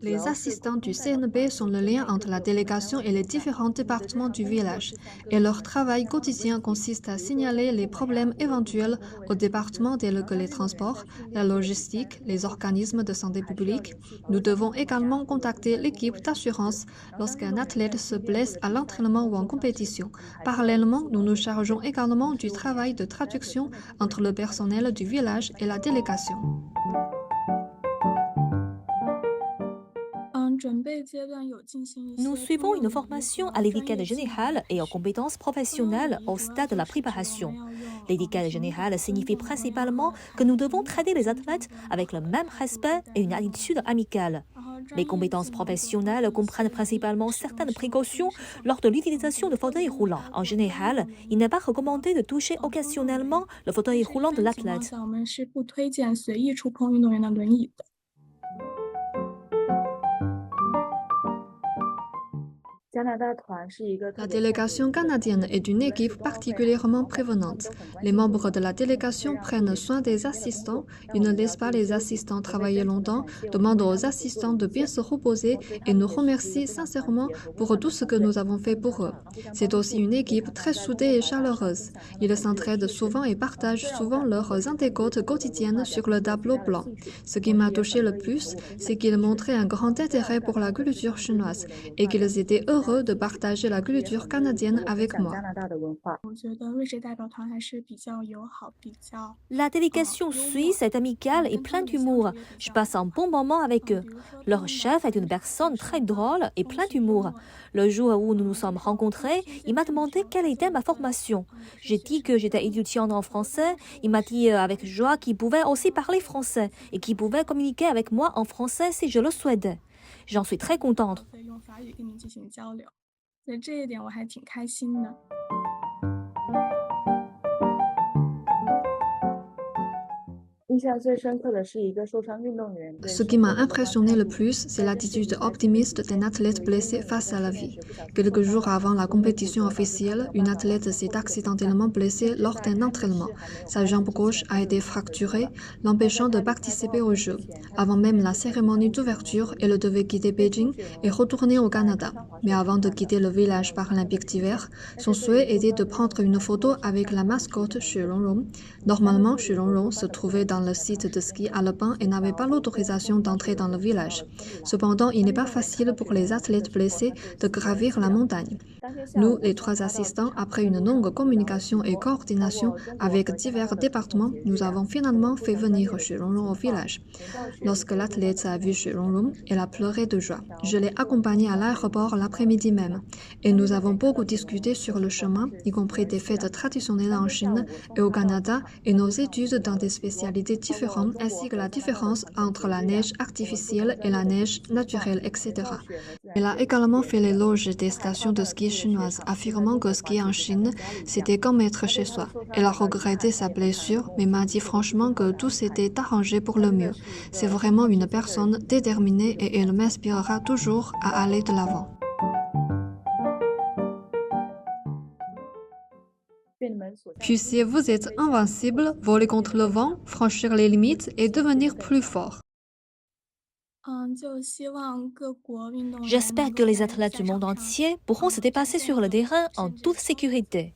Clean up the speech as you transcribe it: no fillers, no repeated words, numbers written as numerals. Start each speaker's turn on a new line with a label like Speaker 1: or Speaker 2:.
Speaker 1: Les assistants du CNB sont le lien entre la délégation et les différents départements du village, et leur travail quotidien consiste à signaler les problèmes éventuels au département tels que les transports, la logistique, les organismes de santé publique. Nous devons également contacter l'équipe d'assurance lorsqu'un athlète se blesse à l'entraînement ou en compétition. Parallèlement, nous nous chargeons également du travail de traduction entre le personnel du village et la délégation.
Speaker 2: Nous suivons une formation à l'étiquette générale et aux compétences professionnelles au stade de la préparation. L'étiquette générale signifie principalement que nous devons traiter les athlètes avec le même respect et une attitude amicale. Les compétences professionnelles comprennent principalement certaines précautions lors de l'utilisation de fauteuils roulants. En général, il n'est pas recommandé de toucher occasionnellement le fauteuil roulant de l'athlète.
Speaker 1: La délégation canadienne est une équipe particulièrement prévenante. Les membres de la délégation prennent soin des assistants, ils ne laissent pas les assistants travailler longtemps, demandent aux assistants de bien se reposer et nous remercient sincèrement pour tout ce que nous avons fait pour eux. C'est aussi une équipe très soudée et chaleureuse. Ils s'entraident souvent et partagent souvent leurs anecdotes quotidiennes sur le tableau blanc. Ce qui m'a touché le plus, c'est qu'ils montraient un grand intérêt pour la culture chinoise et qu'ils étaient heureux de partager la culture canadienne avec moi.
Speaker 2: La délégation suisse est amicale et pleine d'humour. Je passe un bon moment avec eux. Leur chef est une personne très drôle et pleine d'humour. Le jour où nous nous sommes rencontrés, il m'a demandé quelle était ma formation. J'ai dit que j'étais étudiante en français. Il m'a dit avec joie qu'il pouvait aussi parler français et qu'il pouvait communiquer avec moi en français si je le souhaitais. J'en suis très contente.
Speaker 1: Ce qui m'a impressionné le plus, c'est l'attitude optimiste d'un athlète blessé face à la vie. Quelques jours avant la compétition officielle, une athlète s'est accidentellement blessée lors d'un entraînement. Sa jambe gauche a été fracturée, l'empêchant de participer aux Jeux. Avant même la cérémonie d'ouverture, elle devait quitter Beijing et retourner au Canada. Mais avant de quitter le village paralympique d'hiver, son souhait était de prendre une photo avec la mascotte Xue Normalement, Xue se trouvait dans le site de ski alpin et n'avait pas l'autorisation d'entrer dans le village. Cependant, il n'est pas facile pour les athlètes blessés de gravir la montagne. Nous, les 3 assistants, après une longue communication et coordination avec divers départements, nous avons finalement fait venir Xue au village. Lorsque l'athlète a vu Xue elle a pleuré de joie. Je l'ai accompagnée à l'aéroport l'après-midi même. Et nous avons beaucoup discuté sur le chemin, y compris des fêtes traditionnelles en Chine et au Canada et nos études dans des spécialités différentes ainsi que la différence entre la neige artificielle et la neige naturelle, etc. Elle a également fait l'éloge des stations de ski chinoises, affirmant que skier en Chine, c'était comme être chez soi. Elle a regretté sa blessure, mais m'a dit franchement que tout s'était arrangé pour le mieux. C'est vraiment une personne déterminée et elle m'inspirera toujours à aller de l'avant. Puissiez-vous être invincible, voler contre le vent, franchir les limites et devenir plus fort.
Speaker 2: J'espère que les athlètes du monde entier pourront se dépasser sur le terrain en toute sécurité.